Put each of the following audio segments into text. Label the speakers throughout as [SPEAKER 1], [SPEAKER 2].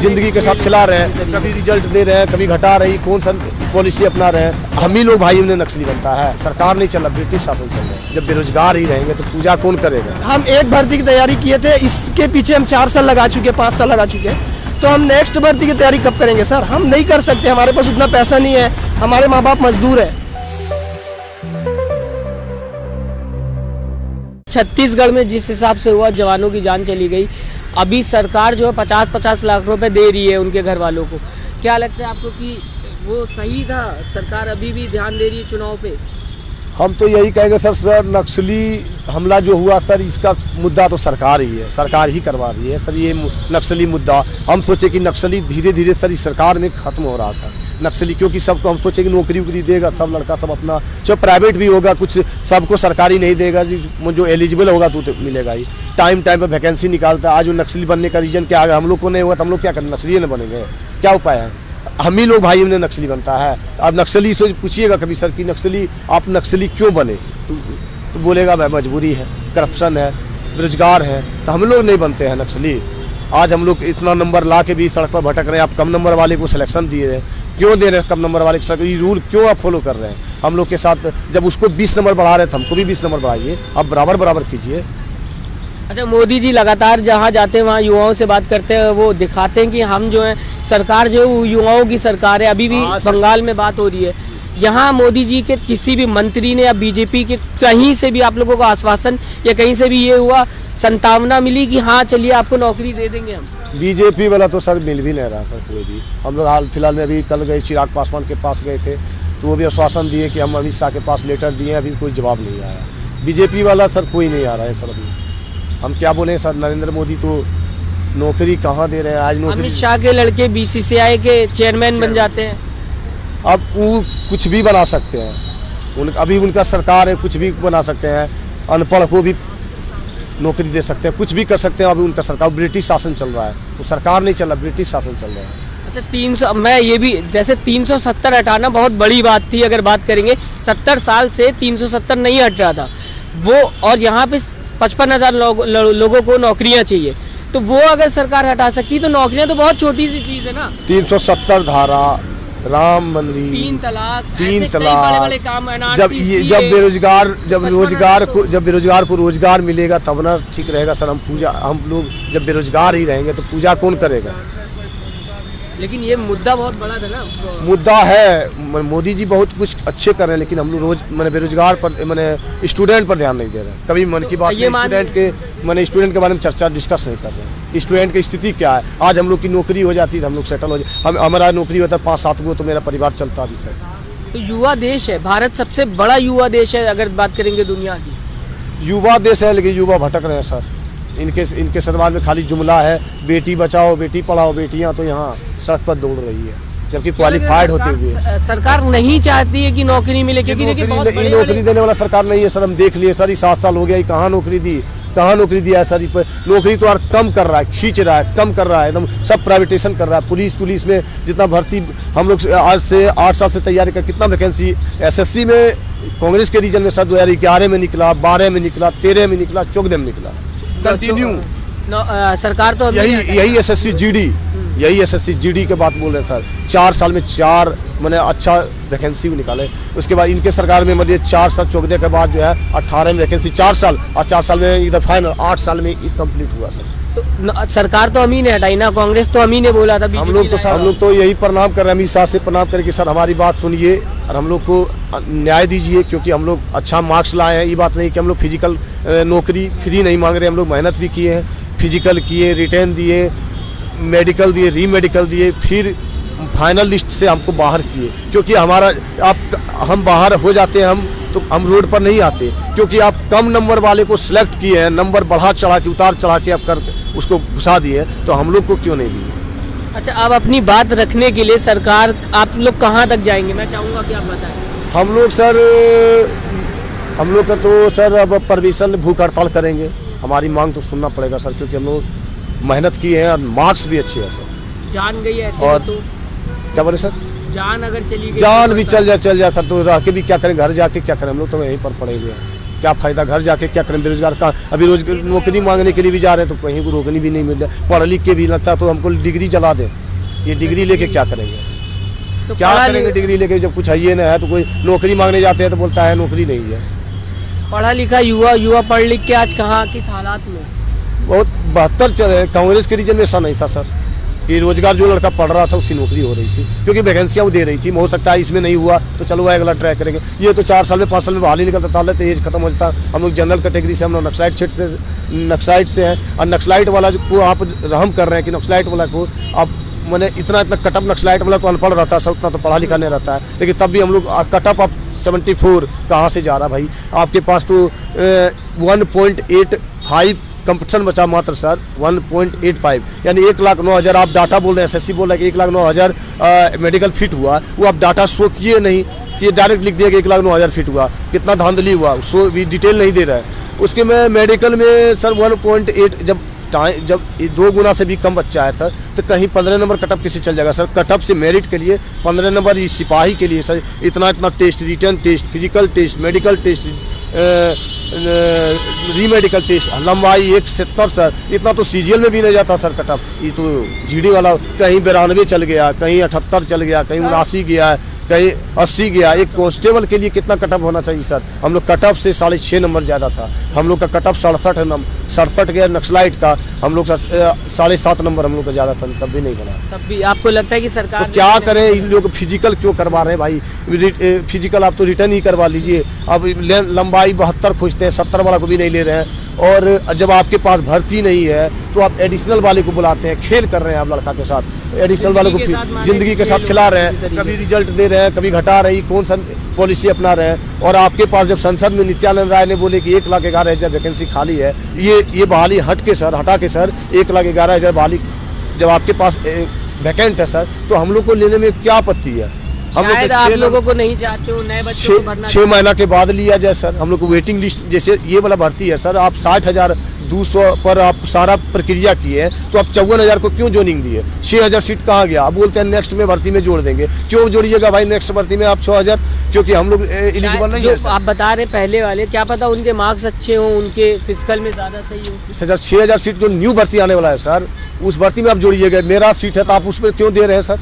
[SPEAKER 1] जिंदगी के साथ खिला रहे हैं, कभी रिजल्ट दे रहे हैं, कभी घटा रही, कौन सा पॉलिसी अपना रहे हैं। हम ही लोग भाई उन्हें नक्सली बनता है, सरकार नहीं चल रहा, ब्रिटिश शासन चल रहा है। जब बेरोजगार ही रहेंगे तो पूजा कौन करेगा।
[SPEAKER 2] हम एक भर्ती की तैयारी किए थे, इसके पीछे हम 4 साल लगा चुके, 5 साल लगा चुके हैं, तो हम नेक्स्ट भर्ती की तैयारी कब करेंगे सर? हम नहीं कर सकते, हमारे पास उतना पैसा नहीं है, हमारे माँ बाप मजदूर है।
[SPEAKER 3] छत्तीसगढ़ में जिस हिसाब से हुआ, जवानों की जान चली गई, अभी सरकार जो है 50-50 लाख रुपए दे रही है उनके घर वालों को। क्या लगता है आपको कि वो सही था? सरकार अभी भी ध्यान दे रही है चुनाव पे?
[SPEAKER 1] हम तो यही कहेंगे सर, नक्सली हमला जो हुआ सर, इसका मुद्दा तो सरकार ही है, सरकार ही करवा रही है सर। ये नक्सली मुद्दा हम सोचे कि नक्सली धीरे धीरे सर इस सरकार में खत्म हो रहा था नक्सली, क्योंकि सबको हम सोचे कि नौकरी वोकरी देगा सब लड़का, सब अपना जो प्राइवेट भी होगा, कुछ सबको सरकारी नहीं देगा, जो एलिजिबल होगा तो मिलेगा ही। टाइम पे वैकेंसी निकालता है। आज वो नक्सली बनने का रीजन क्या है? हम लोग को नहीं हुआ तो हम लोग क्या करें? नक्सली न बनेंगे, क्या उपाय है? हम ही लोग भाई उन्हें नक्सली बनता है। अब नक्सली से पूछिएगा कभी सर कि नक्सली आप नक्सली क्यों बने, तो बोलेगा भाई मजबूरी है, करप्शन है, बेरोजगार है, तो हम लोग नहीं बनते हैं नक्सली। आज हम लोग इतना नंबर ला के भी सड़क पर भटक रहे हैं, आप कम नंबर वाले को सिलेक्शन दिए हैं, क्यों दे रहे हैं कम नंबर वाले को? ये रूल क्यों आप फॉलो कर रहे हैं? हम लोग के साथ जब उसको 20 नंबर बढ़ा रहे थे, हमको भी 20 नंबर बढ़ाइए, आप बराबर कीजिए।
[SPEAKER 3] अच्छा, मोदी जी लगातार जहाँ जाते हैं वहाँ युवाओं से बात करते हैं, वो दिखाते हैं कि हम जो है सरकार जो है वो युवाओं की सरकार है। अभी भी बंगाल में बात हो रही है, यहाँ मोदी जी के किसी भी मंत्री ने या बीजेपी के कहीं से भी आप लोगों को आश्वासन या कहीं से भी ये हुआ, संभावना मिली कि हाँ चलिए आपको नौकरी दे देंगे हम?
[SPEAKER 1] बीजेपी वाला तो सर मिल भी नहीं रहा सर कोई भी। हम लोग हाल फिलहाल में अभी कल गए, चिराग पासवान के पास गए थे, तो वो भी आश्वासन दिए कि हम अमित शाह के पास लेटर दिए, अभी कोई जवाब नहीं आया। बीजेपी वाला सर कोई नहीं आ रहा है सर। अभी हम क्या बोले सर, नरेंद्र मोदी तो नौकरी कहाँ दे रहे हैं? आज नौकरी,
[SPEAKER 3] अमित शाह के लड़के बीसीसीआई के चेयरमैन बन जाते हैं।
[SPEAKER 1] अब वो कुछ भी बना सकते हैं, अभी उनका सरकार है, कुछ भी बना सकते हैं, अनपढ़ को भी नौकरी दे सकते हैं, कुछ भी कर सकते हैं। अभी उनका सरकार, ब्रिटिश शासन चल रहा है, वो सरकार नहीं चल रहा, ब्रिटिश शासन चल रहा है।
[SPEAKER 3] अच्छा, 300 मैं ये भी जैसे 370 हटाना बहुत बड़ी बात थी। अगर बात करेंगे 70 साल से 370 नहीं हट रहा था वो, और यहाँ पे 55,000 लोगों को नौकरियाँ चाहिए, तो वो अगर सरकार हटा सकती तो नौकरियाँ तो बहुत छोटी सी चीज़ है ना।
[SPEAKER 1] 370 धारा, राम मंदिर,
[SPEAKER 3] 3 तलाक,
[SPEAKER 1] बड़े काम, जब बेरोजगार को रोजगार मिलेगा तब ना ठीक रहेगा सर। हम लोग जब बेरोजगार ही रहेंगे तो पूजा कौन करेगा?
[SPEAKER 3] लेकिन ये मुद्दा बहुत बड़ा था ना।
[SPEAKER 1] मुद्दा है, मोदी जी बहुत कुछ अच्छे कर रहे हैं, लेकिन हम लोग रोज मैंने बेरोजगार पर, मैंने स्टूडेंट पर ध्यान नहीं दे रहे हैं। कभी मन की बात स्टूडेंट के बारे में चर्चा डिस्कस नहीं कर रहे हैं। स्टूडेंट की स्थिति क्या है? आज हम लोग की नौकरी हो जाती है, हम लोग सेटल हो जाए, हमारा नौकरी होता है 5-7 गो, तो मेरा परिवार चलता भी सर।
[SPEAKER 3] तो युवा देश है भारत, सबसे बड़ा युवा देश है अगर बात करेंगे दुनिया की।
[SPEAKER 1] युवा देश है, लेकिन युवा भटक रहे हैं सर। इनके सरकार में खाली जुमला है, बेटी बचाओ बेटी पढ़ाओ, बेटियां तो यहाँ सड़क पर दौड़ रही है, जबकि क्वालिफाइड होते हुए।
[SPEAKER 3] सरकार नहीं चाहती है कि नौकरी मिले, क्योंकि
[SPEAKER 1] नौकरी देने वाला सरकार नहीं है सर। हम देख लिए सर, 7 साल हो गया, कहाँ नौकरी दी, कहाँ नौकरी दिया है सर? नौकरी तो कम कर रहा है, खींच रहा है, कम कर रहा है, एकदम सब प्राइवेटेशन कर रहा है। पुलिस में जितना भर्ती हम लोग आज से 8 साल से तैयारी कर, कितना वैकेंसी SSC में कांग्रेस के रीजन में सर 2011 में निकला, 12 में निकला, 13 में निकला, 14 में निकला, कंटिन्यू।
[SPEAKER 3] सरकार तो
[SPEAKER 1] यही SSC GD के बात बोल रहे सर। 4 साल में 4 मैंने अच्छा वैकेंसी भी निकाले। उसके बाद इनके सरकार में मतलब 4 साल चौकदे के बाद जो है 18 में वैकेंसी, 4 साल, और 4 साल में इधर फाइनल 8 साल में कंप्लीट हुआ सर।
[SPEAKER 3] तो सरकार तो अमी ने हटाई ना, कांग्रेस तो अमी ने बोला था।
[SPEAKER 1] हम लोग तो यही प्रणाम कर रहे हैं, अमित शाह से प्रणाम करके सर हमारी बात सुनिए और हम लोग को न्याय दीजिए, क्योंकि हम लोग अच्छा मार्क्स लाए हैं। ये बात नहीं कि हम लोग फिजिकल नौकरी फ्री नहीं मांग रहे, हम लोग मेहनत भी किए हैं, फिजिकल किए, रिटर्न दिए, मेडिकल दिए, रीमेडिकल दिए, फिर फाइनल लिस्ट से हमको बाहर किए, क्योंकि हम बाहर हो जाते हैं, हम रोड पर नहीं आते, क्योंकि आप कम नंबर वाले को सिलेक्ट किए हैं, नंबर बढ़ा चढ़ा के, उतार चढ़ा के आप कर उसको घुसा दिए, तो हम लोग को क्यों नहीं दिए?
[SPEAKER 3] अच्छा, आप अपनी बात रखने के लिए सरकार, आप लोग कहाँ तक जाएंगे? मैं चाहूँगा कि आप बताएं।
[SPEAKER 1] हम लोग का तो सर अब परमिशन भूख हड़ताल करेंगे। हमारी मांग तो सुनना पड़ेगा सर, क्योंकि हम लोग मेहनत की है और मार्क्स भी अच्छे हैं सर।
[SPEAKER 3] जान गई ऐसे
[SPEAKER 1] और
[SPEAKER 3] तो
[SPEAKER 1] क्या बोले सर?
[SPEAKER 3] जान अगर चली गई,
[SPEAKER 1] जान भी चल जाए सर, तो रह के भी क्या करें, घर जाके क्या करें? हम लोग तो यहीं पर पड़े हुए हैं, क्या फ़ायदा, घर जाके क्या करें, बेरोजगार का अभी नौकरी मांगने के लिए भी जा रहे हैं तो कहीं को रोकनी भी नहीं मिल रहा है, पढ़ लिख के भी लगता तो हमको डिग्री जला दें, ये डिग्री लेके क्या करेंगे,
[SPEAKER 3] तो
[SPEAKER 1] क्या करेंगे डिग्री लेके, जब कुछ है ही नहीं है तो कोई नौकरी मांगने जाते हैं तो बोलता है नौकरी नहीं है।
[SPEAKER 3] पढ़ा लिखा युवा पढ़ लिख के आज कहाँ किस हालात में?
[SPEAKER 1] बहुत बेहतर चले। कांग्रेस के रीजन में ऐसा नहीं था सर कि रोजगार जो लड़का पढ़ रहा था उसकी नौकरी हो रही थी, क्योंकि वैकेंसियाँ वो दे रही थी। हो सकता है इसमें नहीं हुआ तो चलो अगला ट्राई करेंगे। ये तो 4 साल में 5 साल में बहाली निकलता था, तो एज खत्म हो जाता। हम लोग जनरल कैटेगरी से, हम लोग नक्सलाइट से हैं, और नक्सलाइट वाला को आप रहम कर रहे हैं कि नक्सलाइट वाला को आप मैंने इतना कटअप नक्सलाइट वाला तो अनपढ़ रहता है सर, उतना तो पढ़ा लिखा नहीं रहता है, लेकिन तब भी हम लोग कटअप आप 74 कहाँ से जा रहा भाई? आपके पास तो 1.85 कंपटीशन बचा मात्र सर, 1.85 यानी 1,09,000। आप डाटा बोल रहे हैं, SSC बोल रहे हैं कि 1,09,000 मेडिकल फिट हुआ, वो आप डाटा शो किए नहीं कि डायरेक्ट लिख दिया कि 1,09,000 फिट हुआ। कितना धांधली हुआ सो भी डिटेल नहीं दे रहा है। उसके में मेडिकल में सर 1.8 जब 2 गुना से भी कम बच्चा आया था तो कहीं 15 नंबर कटअप किसे चल जाएगा सर? कटअप से मेरिट के लिए 15 नंबर इस सिपाही के लिए सर इतना test, return test, physical test, medical test, remedical test, लंबाई 170 सर, इतना तो सीजीएल में भी नहीं जाता सर कटअप। ये तो जीडी वाला कहीं 92 चल गया, कहीं 78 चल गया, कहीं 79 गया, कहीं 80 गया। एक कांस्टेबल के लिए कितना कटअप होना चाहिए सर? हम लोग कटअप से 6.5 नंबर ज़्यादा था, हम लोग का कटअप 67 गया। नक्सलाइट का हम लोग का 7.5 नंबर हम लोग का ज़्यादा था, तब भी नहीं बना।
[SPEAKER 3] तब भी आपको लगता है कि सरकार
[SPEAKER 1] तो क्या करें? इन लोग फिजिकल क्यों करवा रहे हैं भाई? फिजिकल आप तो रिटर्न ही करवा लीजिए। अब लंबाई 72 खोजते हैं, 70 वाला को भी नहीं ले रहे हैं। और जब आपके पास भर्ती नहीं है तो आप एडिशनल वाले को बुलाते हैं। खेल कर रहे हैं आप लड़का के साथ, एडिशनल वाले को जिंदगी के साथ खिला रहे हैं, कभी रिजल्ट दे रहे हैं, कभी घटा रही, कौन सा पॉलिसी अपना रहे हैं। और आपके पास जब संसद में नित्यानंद राय ने बोले कि 1,11,000 वैकेंसी खाली है, ये बहाली हटा के सर 1,11,000 बहाली जब आपके पास वैकेंट है सर, तो हम लोग को लेने में क्या आपत्ति है? हम लोग
[SPEAKER 3] आप लोगों को नहीं चाहते हो नए बच्चों को भरना?
[SPEAKER 1] 6 महीना के बाद लिया जाए सर। हम लोग को वेटिंग लिस्ट, जैसे ये वाला भर्ती है सर, आप 60,200 पर आप सारा प्रक्रिया किए हैं, तो आप 54,000 को क्यों ज्वाइनिंग दिए? 6,000 सीट कहाँ गया? अब बोलते हैं नेक्स्ट में भर्ती में जोड़ देंगे। क्यों जोड़िएगा भाई नेक्स्ट भर्ती में आप 6,000? क्योंकि हम लोग एलिजिबल नहीं है।
[SPEAKER 3] आप बता रहे पहले वाले, क्या पता उनके मार्क्स अच्छे हों, उनके फिजिकल में ज़्यादा सही हो।
[SPEAKER 1] 6,000 सीट जो न्यू भर्ती आने वाला है सर, उस भर्ती में आप जोड़िएगा। मेरा सीट है तो आप उसमें क्यों दे रहे हैं सर?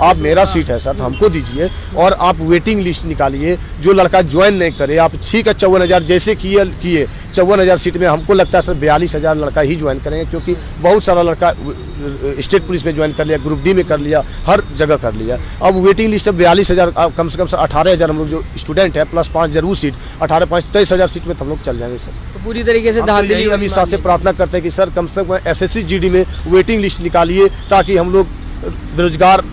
[SPEAKER 1] आप मेरा सीट है सर, हमको दीजिए और आप वेटिंग लिस्ट निकालिए। जो लड़का ज्वाइन नहीं करे, आप ठीक है 54,000 जैसे किए 54,000 सीट में हमको लगता है सर 42,000 लड़का ही ज्वाइन करेंगे, क्योंकि बहुत सारा लड़का स्टेट पुलिस में ज्वाइन कर लिया, ग्रुप डी में कर लिया, हर जगह कर लिया। अब वेटिंग लिस्ट अब 42,000, कम से कम सर 18,000 हम लोग जो स्टूडेंट है प्लस 5 जरूर सीट, 18-5 23,000 सीट में हम लोग चल जाएंगे सर।
[SPEAKER 3] तो पूरी तरीके से
[SPEAKER 1] धांधली। अमित शाह से प्रार्थना करते हैं कि सर कम से कम SSC GD में वेटिंग लिस्ट निकालिए, ताकि हम लोग बेरोजगार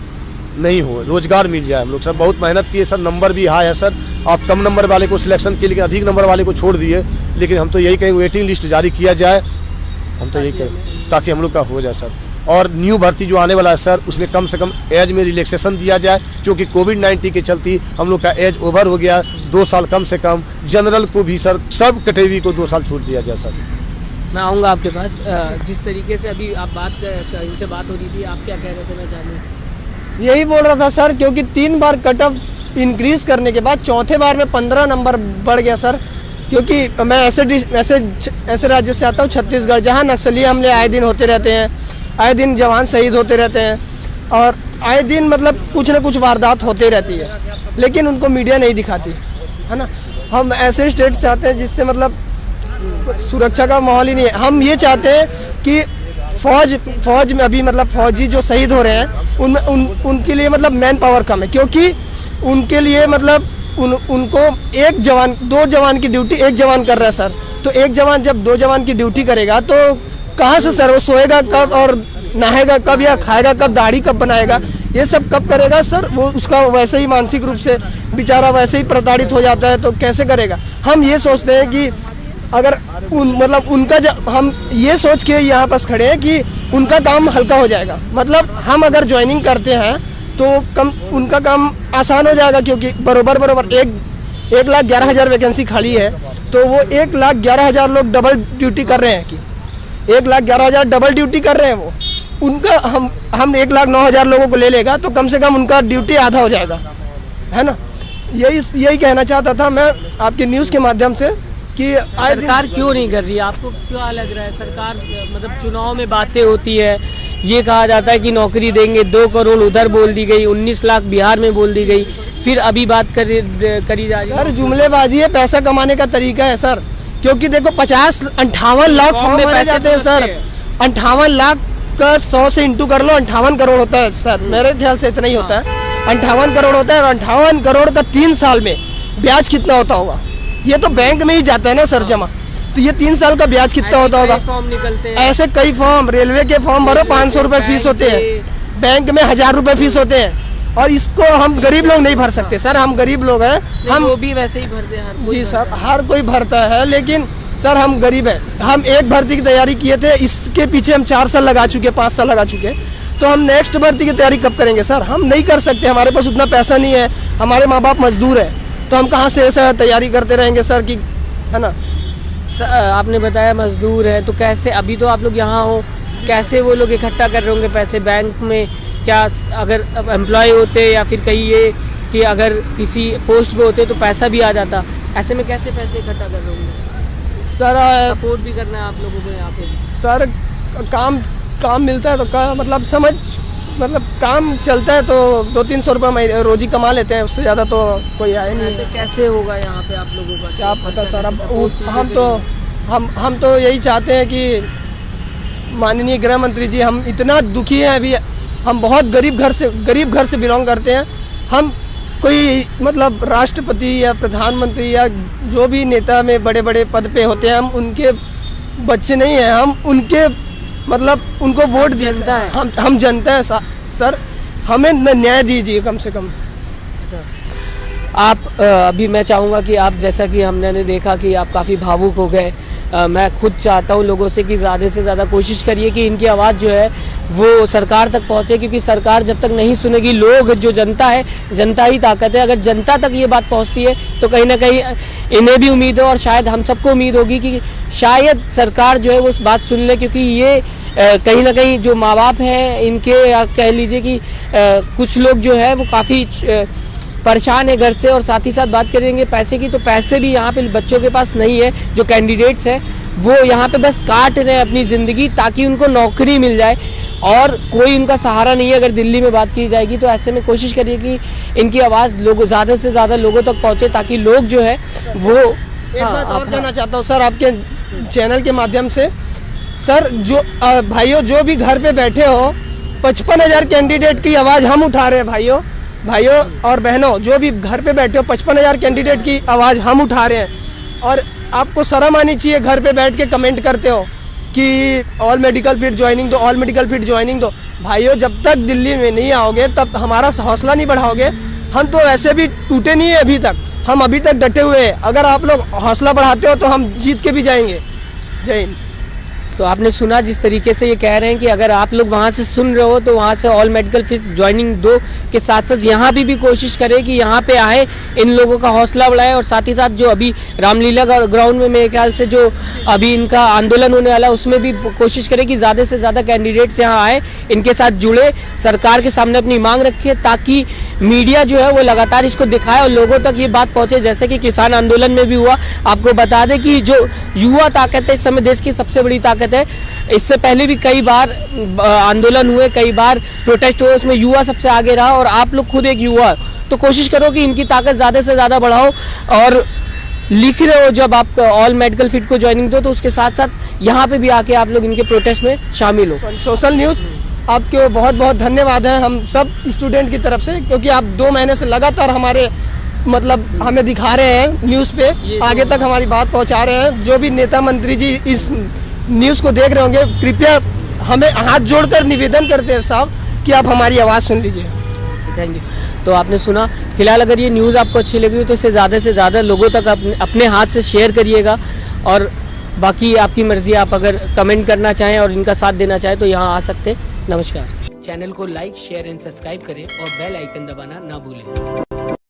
[SPEAKER 1] नहीं हो, रोजगार मिल जाए। हम लोग सर बहुत मेहनत किए सर, नंबर भी हाई है सर। आप कम नंबर वाले को सिलेक्शन किए, लेकिन अधिक नंबर वाले को छोड़ दिए। लेकिन हम तो यही कहें वेटिंग लिस्ट जारी किया जाए, हम तो यही कहें ताकि हम लोग का हो जाए सर। और न्यू भर्ती जो आने वाला है सर, उसमें कम से कम एज में रिलैक्सेशन दिया जाए, क्योंकि कोविड-19 के चलते हम लोग का एज ओवर हो गया। 2 साल कम से कम। जनरल को भी सर सब कैटेगरी को 2 साल छूट दिया जाए सर।
[SPEAKER 3] मैं आऊँगा आपके पास। जिस तरीके से अभी आप इनसे बात हो रही थी, आप क्या कह रहे थे मैं जानूँ?
[SPEAKER 2] यही बोल रहा था सर, क्योंकि 3 बार कटअप इंक्रीज करने के बाद चौथे बार में 15 नंबर बढ़ गया सर। क्योंकि मैं ऐसे राज्य से आता हूँ, छत्तीसगढ़, जहाँ नक्सली हमले आए दिन होते रहते हैं, आए दिन जवान शहीद होते रहते हैं, और आए दिन मतलब कुछ न कुछ वारदात होते रहती है, लेकिन उनको मीडिया नहीं दिखाती है ना। हम ऐसे स्टेट से आते हैं जिससे मतलब सुरक्षा का माहौल ही नहीं है। हम ये चाहते हैं कि फौज में अभी मतलब फौजी जो शहीद हो रहे हैं उनके लिए मतलब मैन पावर कम है, क्योंकि उनके लिए मतलब उनको 2 जवान की ड्यूटी 1 जवान कर रहा है सर। तो 1 जवान जब 2 जवान की ड्यूटी करेगा तो कहाँ से सर वो सोएगा कब और नहाएगा कब या खाएगा कब, दाढ़ी कब बनाएगा, ये सब कब करेगा सर? वो उसका वैसे ही मानसिक रूप से बेचारा वैसे ही प्रताड़ित हो जाता है, तो कैसे करेगा? हम ये सोचते हैं कि अगर हम ये सोच के यहाँ पास खड़े हैं कि उनका काम हल्का हो जाएगा। मतलब हम अगर ज्वाइनिंग करते हैं तो उनका काम आसान हो जाएगा, क्योंकि बरोबर 1,11,000 वैकेंसी खाली है, तो वो 1,11,000 लोग डबल ड्यूटी कर रहे हैं कि 1,11,000 डबल ड्यूटी कर रहे हैं। वो उनका हम 1,09,000 लोगों को ले लेगा तो कम से कम उनका ड्यूटी आधा हो जाएगा, है ना। यही कहना चाहता था मैं आपके न्यूज़ के माध्यम से कि आए दिन
[SPEAKER 3] सरकार क्यों नहीं कर रही है? आपको क्या लग रहा है? सरकार मतलब चुनाव में बातें होती है, ये कहा जाता है कि नौकरी देंगे, 2 करोड़ उधर बोल दी गई, 19 लाख बिहार में बोल दी गई, फिर अभी बात करी जा रही है।
[SPEAKER 2] सर जुमलेबाजी है, पैसा कमाने का तरीका है सर। क्योंकि देखो 58 लाख फॉर्म भरे जाते हैं सर। 58 लाख का 100 से इंटू कर लो, 58 करोड़ होता है सर। मेरे ख्याल से इतना ही होता है, 58 करोड़ होता है। और 58 करोड़ का 3 साल में ब्याज कितना होता होगा? ये तो बैंक में ही जाता है ना सर जमा, तो ये 3 साल का ब्याज कितना होता होगा?
[SPEAKER 3] फॉर्म निकलते हैं
[SPEAKER 2] ऐसे कई फॉर्म, रेलवे के फॉर्म भरो 500 रुपए फीस होते हैं, बैंक में 1000 रुपए फीस होते हैं। और इसको हम गरीब लोग नहीं भर सकते सर, हम गरीब लोग हैं। हम
[SPEAKER 3] वो भी वैसे ही भरते हैं, हर कोई
[SPEAKER 2] जी
[SPEAKER 3] भरता
[SPEAKER 2] सर, हर कोई भरता है, लेकिन सर हम गरीब हैं। हम एक भर्ती की तैयारी किए थे, इसके पीछे हम 4 साल लगा चुके, 5 साल लगा चुके, तो हम नेक्स्ट भर्ती की तैयारी कब करेंगे सर? हम नहीं कर सकते, हमारे पास उतना पैसा नहीं है, हमारे माँ बाप मजदूर है, तो हम कहाँ से ऐसा तैयारी करते रहेंगे सर कि, है ना?
[SPEAKER 3] आपने बताया मजदूर है, तो कैसे अभी तो आप लोग यहाँ हो, कैसे वो लोग इकट्ठा कर रहे होंगे पैसे बैंक में? क्या अगर एम्प्लॉय होते या फिर कहीं ये कि अगर किसी पोस्ट पे होते तो पैसा भी आ जाता, ऐसे में कैसे पैसे इकट्ठा कर रहे होंगे
[SPEAKER 2] सर?
[SPEAKER 3] सपोर्ट भी करना है आप लोगों को यहाँ पे
[SPEAKER 2] सर काम मिलता है तो मतलब काम चलता है तो 200-300 रुपये रोजी कमा लेते हैं, उससे ज़्यादा तो कोई आए नहीं है।
[SPEAKER 3] कैसे होगा यहाँ पे आप लोगों का?
[SPEAKER 2] क्या पता सर, अब हम तो यही चाहते हैं कि माननीय गृह मंत्री जी, हम इतना दुखी हैं अभी, हम बहुत गरीब घर से बिलोंग करते हैं। हम कोई मतलब राष्ट्रपति या प्रधानमंत्री या जो भी नेता में बड़े बड़े पद पे होते हैं, हम उनके बच्चे नहीं हैं, हम उनके मतलब उनको वोट
[SPEAKER 3] जनता है।
[SPEAKER 2] हम जनता है सर, हमें न्याय दीजिए कम से कम।
[SPEAKER 3] आप अभी मैं चाहूँगा कि आप, जैसा कि हमने देखा कि आप काफ़ी भावुक हो गए, मैं खुद चाहता हूँ लोगों से कि ज़्यादा से ज़्यादा कोशिश करिए कि इनकी आवाज़ जो है वो सरकार तक पहुँचे, क्योंकि सरकार जब तक नहीं सुनेगी, लोग जो जनता है, जनता ही ताकत है। अगर जनता तक ये बात पहुँचती है तो कहीं ना कहीं इन्हें भी उम्मीद है और शायद हम सबको उम्मीद होगी कि शायद सरकार जो है वो उस बात सुन ले, क्योंकि ये कहीं ना कहीं जो माँ बाप हैं इनके, या कह लीजिए कि कुछ लोग जो है वो काफ़ी परेशान है घर से। और साथ ही साथ बात करेंगे पैसे की, तो पैसे भी यहाँ पे बच्चों के पास नहीं है। जो कैंडिडेट्स हैं वो यहाँ पे बस काट रहे हैं अपनी ज़िंदगी ताकि उनको नौकरी मिल जाए, और कोई उनका सहारा नहीं है। अगर दिल्ली में बात की जाएगी तो ऐसे में कोशिश करिए कि इनकी आवाज़ लोगों, ज़्यादा से ज़्यादा लोगों तक पहुँचे, ताकि लोग जो है वो
[SPEAKER 2] एक बात और कहना चाहता हूँ सर आपके चैनल के माध्यम से सर, जो भाइयों जो भी घर पे बैठे हो, 55,000 कैंडिडेट की आवाज़ हम उठा रहे हैं। भाइयों और बहनों जो भी घर पे बैठे हो, 55,000 कैंडिडेट की आवाज़ हम उठा रहे हैं। और आपको शर्म आनी चाहिए, घर पे बैठ के कमेंट करते हो कि ऑल मेडिकल फील्ड ज्वाइनिंग दो, ऑल मेडिकल फील्ड ज्वाइनिंग दो। भाइयों जब तक दिल्ली में नहीं आओगे तब हमारा हौसला नहीं बढ़ाओगे। हम तो वैसे भी टूटे नहीं है अभी तक, हम अभी तक डटे हुए हैं। अगर आप लोग हौसला बढ़ाते हो तो हम जीत के भी जाएंगे। जय हिंद।
[SPEAKER 3] तो आपने सुना जिस तरीके से ये कह रहे हैं कि अगर आप लोग वहाँ से सुन रहे हो तो वहाँ से ऑल मेडिकल फीस ज्वाइनिंग दो के साथ साथ यहाँ भी कोशिश करें कि यहाँ पे आए, इन लोगों का हौसला बढ़ाएं। और साथ ही साथ जो अभी रामलीला ग्राउंड में मेरे ख्याल से जो अभी इनका आंदोलन होने वाला है उसमें भी कोशिश करें कि ज़्यादा से ज़्यादा कैंडिडेट्स यहाँ आए, इनके साथ जुड़े, सरकार के सामने अपनी मांग रखें, ताकि मीडिया जो है वो लगातार इसको दिखाए और लोगों तक ये बात पहुँचे। जैसे कि किसान आंदोलन में भी हुआ। आपको बता दें कि जो युवा ताकत है इस समय देश की सबसे बड़ी ताकत है। इससे पहले भी कई बार आंदोलन हुए, कई बार प्रोटेस्ट हुए, उसमें युवा सबसे आगे रहा। और आप लोग खुद एक युवा, तो कोशिश करो कि इनकी ताकत ज़्यादा से ज़्यादा बढ़ाओ। और लिख रहे हो जब आप ऑल मेडिकल फील्ड को ज्वाइनिंग दो, तो उसके साथ साथ यहाँ पे भी आके आप लोग इनके प्रोटेस्ट में शामिल हो।
[SPEAKER 2] सोशल न्यूज़ आपके बहुत बहुत धन्यवाद है हम सब स्टूडेंट की तरफ से, क्योंकि आप 2 महीने से लगातार हमारे मतलब हमें दिखा रहे हैं न्यूज़ पे, आगे तक हमारी बात पहुंचा रहे हैं। जो भी नेता मंत्री जी इस न्यूज़ को देख रहे होंगे, कृपया हमें हाथ जोड़कर निवेदन करते हैं साहब कि आप हमारी आवाज़ सुन लीजिए।
[SPEAKER 3] Thank you. तो आपने सुना, फिलहाल अगर ये न्यूज़ आपको अच्छी लगी हो तो इसे ज़्यादा से ज़्यादा लोगों तक अपने हाथ से शेयर करिएगा। और बाकी आपकी मर्ज़ी, आप अगर कमेंट करना चाहें और इनका साथ देना चाहें तो यहाँ आ सकते हैं। नमस्कार। चैनल को लाइक, शेयर एंड सब्सक्राइब करें और बेल आइकन दबाना ना भूलें।